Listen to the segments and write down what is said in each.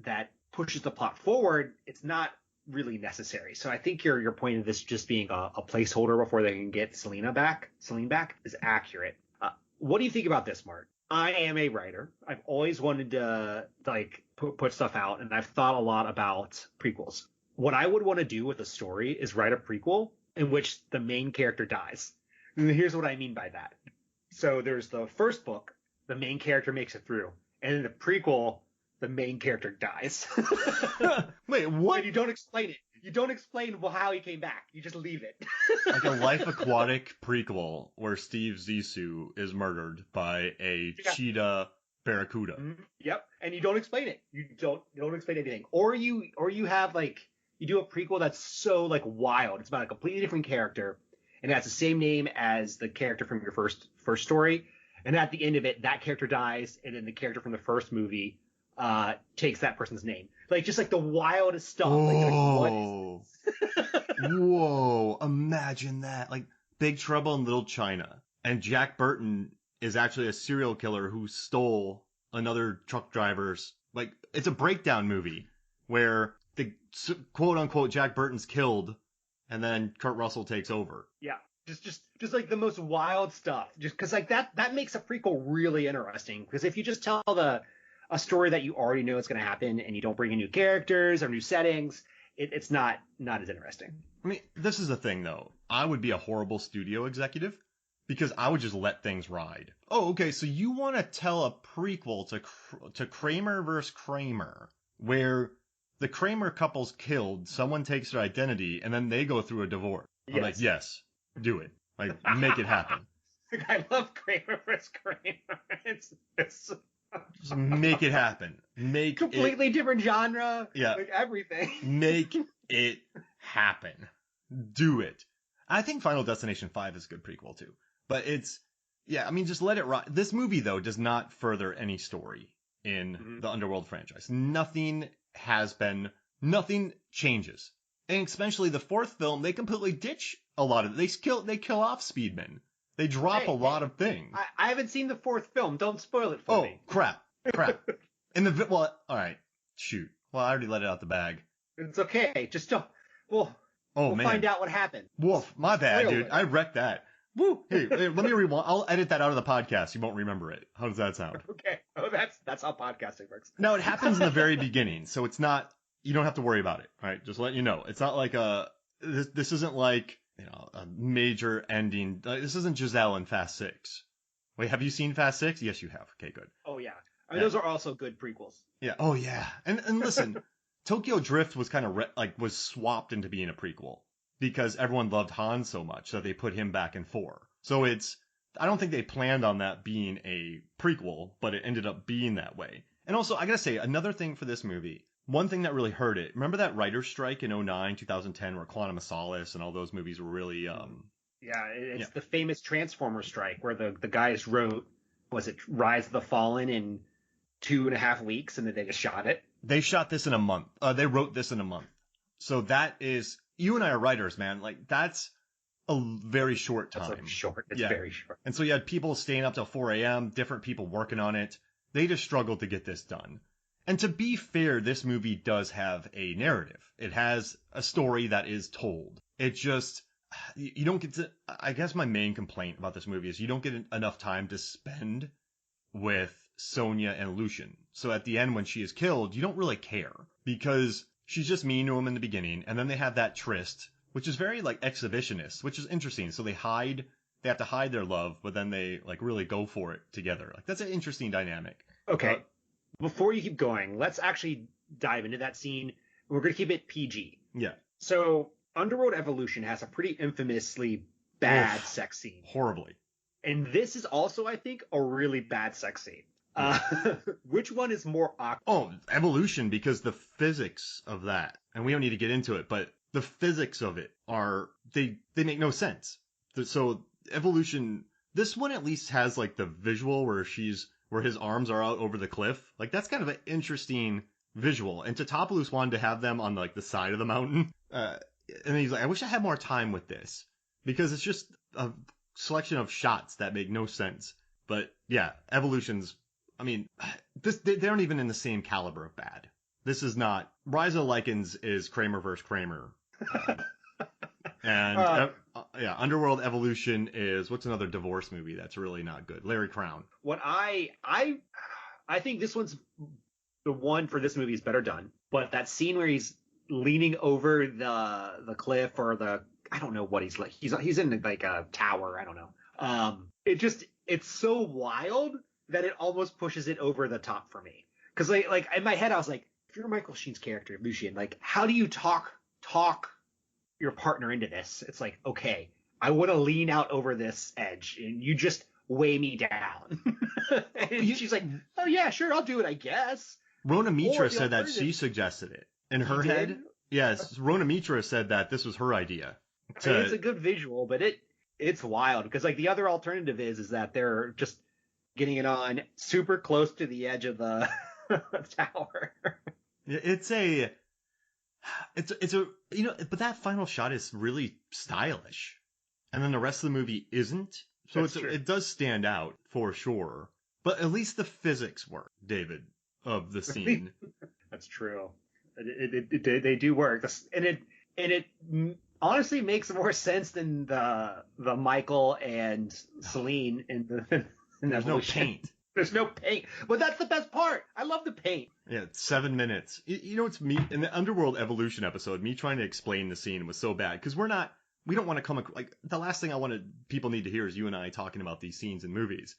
that pushes the plot forward, it's not really necessary. So I think your point of this just being a placeholder before they can get Celine back is accurate. What do you think about this, Mark? I am a writer. I've always wanted to like put stuff out, and I've thought a lot about prequels. What I would want to do with a story is write a prequel in which the main character dies. And here's what I mean by that. So there's the first book, the main character makes it through, and in the prequel, the main character dies. Wait, what? And you don't explain it. You don't explain how he came back. You just leave it. Like a Life Aquatic prequel where Steve Zissou is murdered by a cheetah barracuda. Mm-hmm. Yep. And you don't explain it. You don't explain anything. Or you have like you do a prequel that's so like wild. It's about a completely different character, and it has the same name as the character from your first story. And at the end of it, that character dies, and then the character from the first movie takes that person's name. Like just like the wildest stuff. Whoa. Whoa. Imagine that. Like Big Trouble in Little China. And Jack Burton is actually a serial killer who stole another truck driver's, like, it's a breakdown movie where the quote unquote Jack Burton's killed and then Kurt Russell takes over. Yeah. Just like the most wild stuff. Just because like that makes a prequel really interesting. Because if you just tell a story that you already know is going to happen and you don't bring in new characters or new settings, it's not as interesting. I mean, this is the thing though. I would be a horrible studio executive because I would just let things ride. Oh, okay. So you want to tell a prequel to Kramer versus Kramer where the Kramer couple's killed, someone takes their identity, and then they go through a divorce. Yes. I'm like, yes, do it. Like, make it happen. I love Kramer vs. Kramer. It's just make it happen. Make completely different genre. Yeah. Like everything. Make it happen. Do it. I think Final Destination 5 is a good prequel too. But I mean, just let it ride. This movie though does not further any story in the Underworld franchise. Nothing changes. And especially the fourth film, they completely ditch a lot of it. They kill off Speedman. They drop a lot of things. I haven't seen the fourth film. Don't spoil it for me. Oh, crap. All right. Shoot. Well, I already let it out the bag. It's okay. Just don't. We'll find out what happened. Woof. My bad, dude. I wrecked that. Woo. Hey, let me rewind. I'll edit that out of the podcast. You won't remember it. How does that sound? Okay. Oh, that's how podcasting works. No, it happens in the very beginning, so it's not. You don't have to worry about it. All right. Just let you know. It's not like This isn't like a major ending. This isn't Giselle in Fast 6. Wait, have you seen Fast 6? Yes, you have. Okay, good. Oh yeah. I mean, those are also good prequels. Yeah. Oh yeah. And listen, Tokyo Drift was kind of was swapped into being a prequel because everyone loved Han so much that they put him back in 4. So I don't think they planned on that being a prequel, but it ended up being that way. And also, I gotta say, another thing for this movie, one thing that really hurt it, remember that writer's strike in 2009, 2010, where Quantum of Solace and all those movies were really... it's the famous Transformer strike where the guys wrote, was it Rise of the Fallen in 2.5 weeks, and then they just shot it? They shot this in a month. They wrote this in a month. So that is... You and I are writers, man. Like, that's a very short time. It's very short. And so you had people staying up till 4 a.m., different people working on it. They just struggled to get this done. And to be fair, this movie does have a narrative. It has a story that is told. It just, you don't get to, I guess my main complaint about this movie is you don't get enough time to spend with Sonia and Lucian. So at the end when she is killed, you don't really care because she's just mean to him in the beginning. And then they have that tryst, which is very like exhibitionist, which is interesting. So they have to hide their love, but then they like really go for it together. Like that's an interesting dynamic. Okay. Before you keep going, let's actually dive into that scene. We're going to keep it PG. Yeah. So Underworld Evolution has a pretty infamously bad sex scene. Horribly. And this is also, I think, a really bad sex scene. Which one is more awkward? Oh, Evolution, because the physics of that, and we don't need to get into it, but the physics of it they make no sense. So Evolution, this one at least has like the visual where his arms are out over the cliff. Like that's kind of an interesting visual. And Tatopoulos wanted to have them on like the side of the mountain. And he's like, I wish I had more time with this because it's just a selection of shots that make no sense. But yeah, Evolution's, I mean, they aren't even in the same caliber of bad. This is not. Rise of the Lycans is Kramer versus Kramer. And Underworld Evolution is, what's another divorce movie that's really not good? Larry Crown. What I think this one's the one for this movie is better done, but that scene where he's leaning over the cliff or I don't know what he's like. He's in like a tower. I don't know. It's so wild that it almost pushes it over the top for me. Because like in my head I was like, if you're Michael Sheen's character Lucien, like how do you talk your partner into this? It's like, okay, I want to lean out over this edge and you just weigh me down. And she's like, oh yeah, sure, I'll do it, I guess. Rhona Mitra said that she suggested it in her head. Yes, Rhona Mitra said that this was her idea. I mean, it's a good visual, but it's wild because like the other alternative is that they're just getting it on super close to the edge of the tower. It's a but that final shot is really stylish, and then the rest of the movie isn't. So it does stand out for sure. But at least the physics work, David, of the scene. That's true. They do work, and it honestly makes more sense than the Michael and Celine in the. There's no paint. There's no paint, but that's the best part. I love the paint. Yeah, it's 7 minutes. You know, it's me in the Underworld Evolution episode. Me trying to explain the scene was so bad because we don't want to come like the last thing people need to hear is you and I talking about these scenes in movies.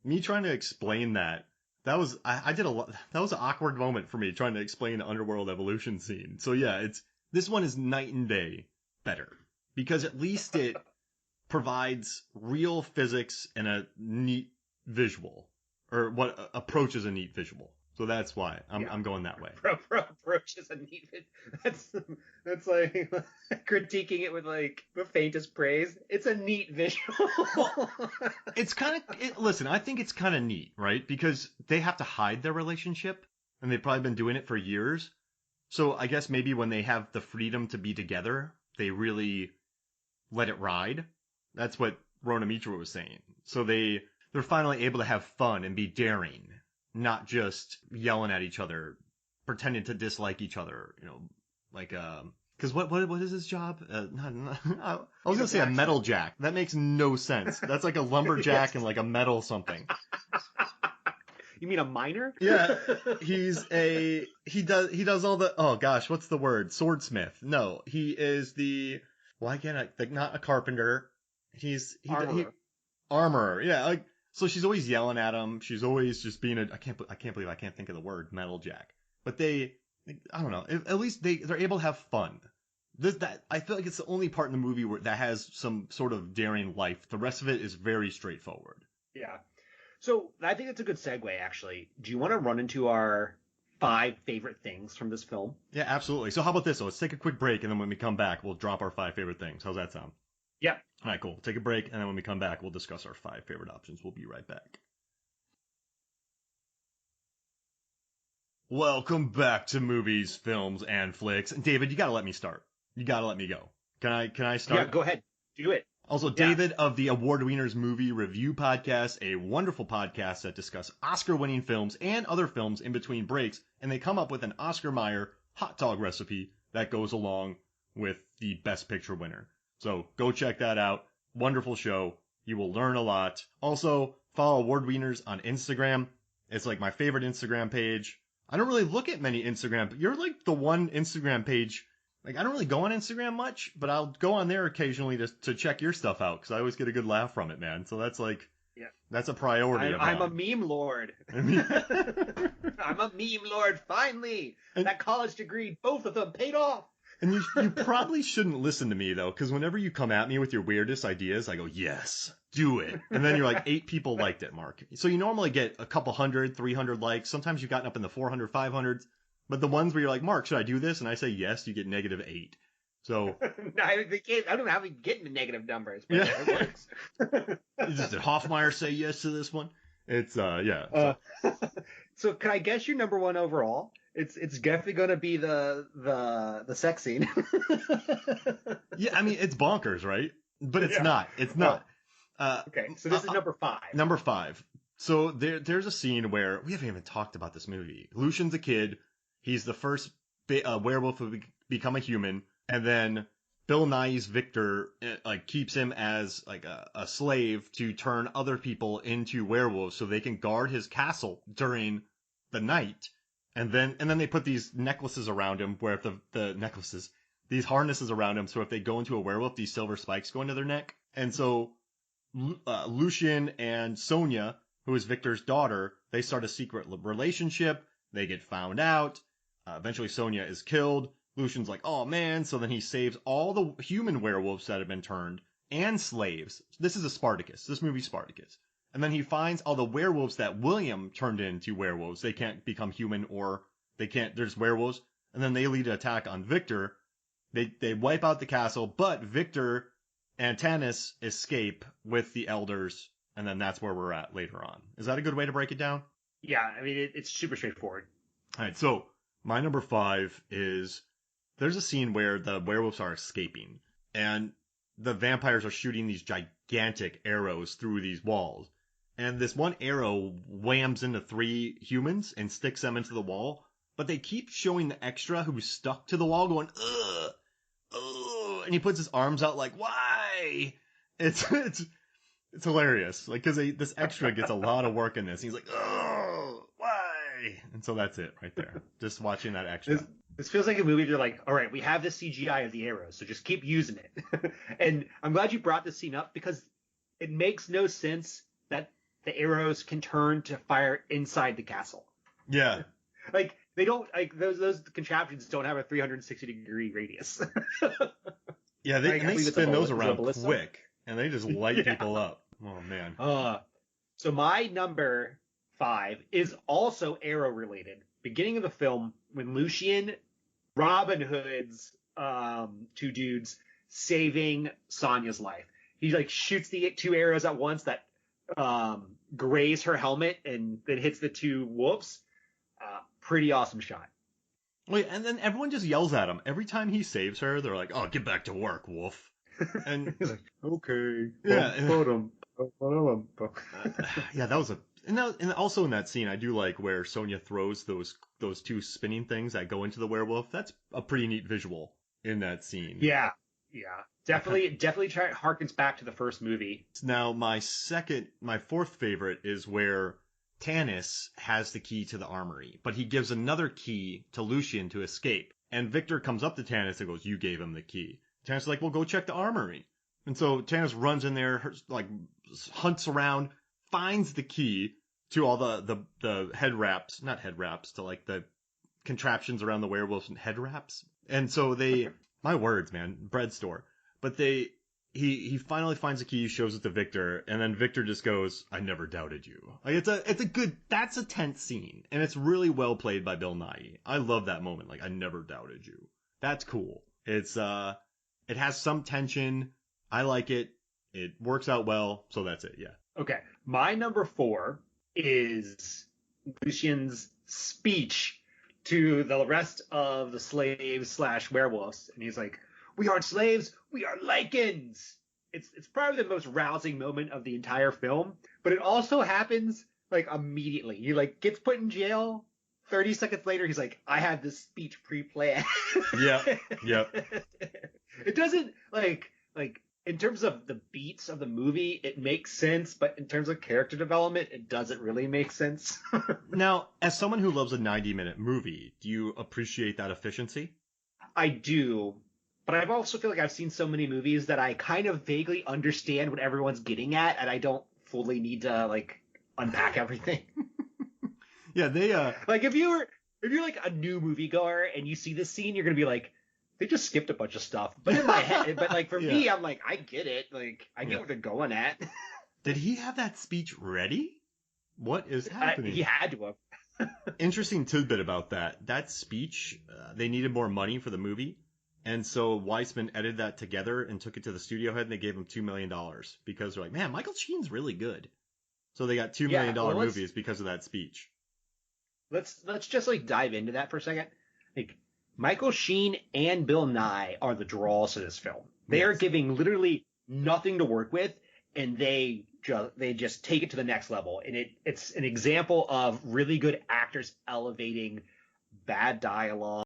Me trying to explain that was I did a lot. That was an awkward moment for me trying to explain the Underworld Evolution scene. So yeah, this one is night and day better because at least it provides real physics and a neat visual. Or what approaches a neat visual. So that's why I'm going that way. Approaches a neat visual. That's like critiquing it with like the faintest praise. It's a neat visual. It's kind of listen. I think it's kind of neat, right? Because they have to hide their relationship, and they've probably been doing it for years. So I guess maybe when they have the freedom to be together, they really let it ride. That's what Rhona Mitra was saying. So they're finally able to have fun and be daring, not just yelling at each other, pretending to dislike each other, you know, like, because what is his job? I was gonna say a metal jack. That makes no sense. That's like a lumberjack and like a metal something. You mean a miner? Yeah, he does all the, oh gosh, what's the word? Swordsmith. No, he is not a carpenter. He's armorer. Yeah, like. So she's always yelling at him. She's always just being I can't believe I can't think of the word metal jack. But I don't know. At least they're able to have fun. I feel like it's the only part in the movie that has some sort of daring life. The rest of it is very straightforward. Yeah. So I think that's a good segue, actually. Do you want to run into our 5 favorite things from this film? Yeah, absolutely. So how about this? So let's take a quick break, and then when we come back, we'll drop our 5 favorite things. How's that sound? Yeah. All right, cool. Take a break, and then when we come back, we'll discuss our 5 favorite options. We'll be right back. Welcome back to Movies, Films, and Flicks. David, you gotta let me start. You gotta let me go. Can I start? Yeah, go ahead. Do it. Also, Yeah. David of the Award Wieners Movie Review Podcast, a wonderful podcast that discuss Oscar-winning films and other films in between breaks, and they come up with an Oscar Mayer hot dog recipe that goes along with the Best Picture winner. So go check that out. Wonderful show. You will learn a lot. Also, follow Award Wieners on Instagram. It's like my favorite Instagram page. I don't really look at many Instagram, but you're like the one Instagram page. Like, I don't really go on Instagram much, but I'll go on there occasionally to check your stuff out because I always get a good laugh from it, man. So that's like, yeah, that's a priority. I'm a meme lord. I'm a meme lord. Finally, that college degree, both of them paid off. And you probably shouldn't listen to me, though, because whenever you come at me with your weirdest ideas, I go, yes, do it. And then you're like, 8 people liked it, Mark. So you normally get a couple 100, 300 likes. Sometimes you've gotten up in the 400, 500s. But the ones where you're like, Mark, should I do this? And I say yes, you get -8. So I don't know how we get negative numbers, but yeah. It works. Did Hoffmeyer say yes to this one? It's, yeah. So can I guess your number 1 overall? It's definitely going to be the sex scene. Yeah, I mean, it's bonkers, right? But it's not. It's not. Okay, so this is number 5. Number 5. So there's a scene where we haven't even talked about this movie. Lucian's a kid. He's the first werewolf to become a human, and then Bill Nighy's Victor like keeps him as like a slave to turn other people into werewolves so they can guard his castle during the night. And then they put these necklaces around him where if the necklaces, these harnesses around him, so if they go into a werewolf, these silver spikes go into their neck. And so Lucien and Sonia, who is Victor's daughter, they start a secret relationship. They get found out. Eventually Sonia is killed. Lucian's like, oh man, so then he saves all the human werewolves that have been turned, and slaves. This is a Spartacus. This movie's Spartacus. And then he finds all the werewolves that William turned into werewolves. They can't become human, or they're just werewolves. And then they lead an attack on Victor. They wipe out the castle, but Victor and Tanis escape with the elders, and then that's where we're at later on. Is that a good way to break it down? Yeah, I mean, it's super straightforward. All right, so my number 5 is there's a scene where the werewolves are escaping, and the vampires are shooting these gigantic arrows through these walls. And this one arrow whams into 3 humans and sticks them into the wall, but they keep showing the extra who's stuck to the wall going, ugh, ugh, and he puts his arms out like, why? It's hilarious. Like, cause this extra gets a lot of work in this. He's like, oh, why? And so that's it right there. Just watching that extra. This feels like a movie. You're like, all right, we have this CGI of the arrows, so just keep using it. And I'm glad you brought this scene up because it makes no sense that the arrows can turn to fire inside the castle. Yeah. Like they don't like those contraptions don't have a 360-degree radius. Yeah, they spin those around quick and they just light people up. Oh man. So my number 5 is also arrow related. Beginning of the film, when Lucien, Robin Hood's 2 dudes saving Sonia's life. He like shoots the 2 arrows at once that graze her helmet and then hits the 2 wolves. Pretty awesome shot. Wait, and then everyone just yells at him. Every time he saves her, they're like, oh, get back to work, wolf. And he's like, okay. Yeah. Yeah, that was and also in that scene, I do like where Sonia throws those 2 spinning things that go into the werewolf. That's a pretty neat visual in that scene. Yeah. Definitely harkens back to the first movie. Now, my 4th favorite is where Tanis has the key to the armory, but he gives another key to Lucien to escape. And Victor comes up to Tanis and goes, you gave him the key. Tanis is like, well, go check the armory. And so Tanis runs in there, like hunts around, finds the key to all the head wraps, not head wraps, to like the contraptions around the werewolves and head wraps. And so my words, man, bread store. But he finally finds the key, shows it to Victor, and then Victor just goes, I never doubted you. Like that's a tense scene, and it's really well played by Bill Nighy. I love that moment, like, I never doubted you. That's cool. It has some tension. I like it. It works out well, so that's it, yeah. Okay. My number 4 is Lucien's speech to the rest of the slaves / werewolves, and he's like, we aren't slaves, we are Lycans. It's probably the most rousing moment of the entire film, but it also happens like immediately. He like gets put in jail. 30 seconds later, he's like, I have this speech pre-planned. Yep. It doesn't like in terms of the beats of the movie, it makes sense, but in terms of character development, it doesn't really make sense. Now, as someone who loves a 90-minute movie, do you appreciate that efficiency? I do. But I also feel like I've seen so many movies that I kind of vaguely understand what everyone's getting at, and I don't fully need to like unpack everything. Yeah, they like if you're like a new moviegoer and you see this scene, you're gonna be like, they just skipped a bunch of stuff. But in my head, but like for me, I'm like, I get it. Like I get what they're going at. Did he have that speech ready? What is happening? He had to have. Interesting tidbit about that. That speech, they needed more money for the movie. And so Weissman edited that together and took it to the studio head, and they gave him $2 million because they're like, man, Michael Sheen's really good. So they got $2 million movies because of that speech. Let's just like dive into that for a second. Like Michael Sheen and Bill Nighy are the draws to this film. They are giving literally nothing to work with, and they just take it to the next level. And it's an example of really good actors elevating bad dialogue.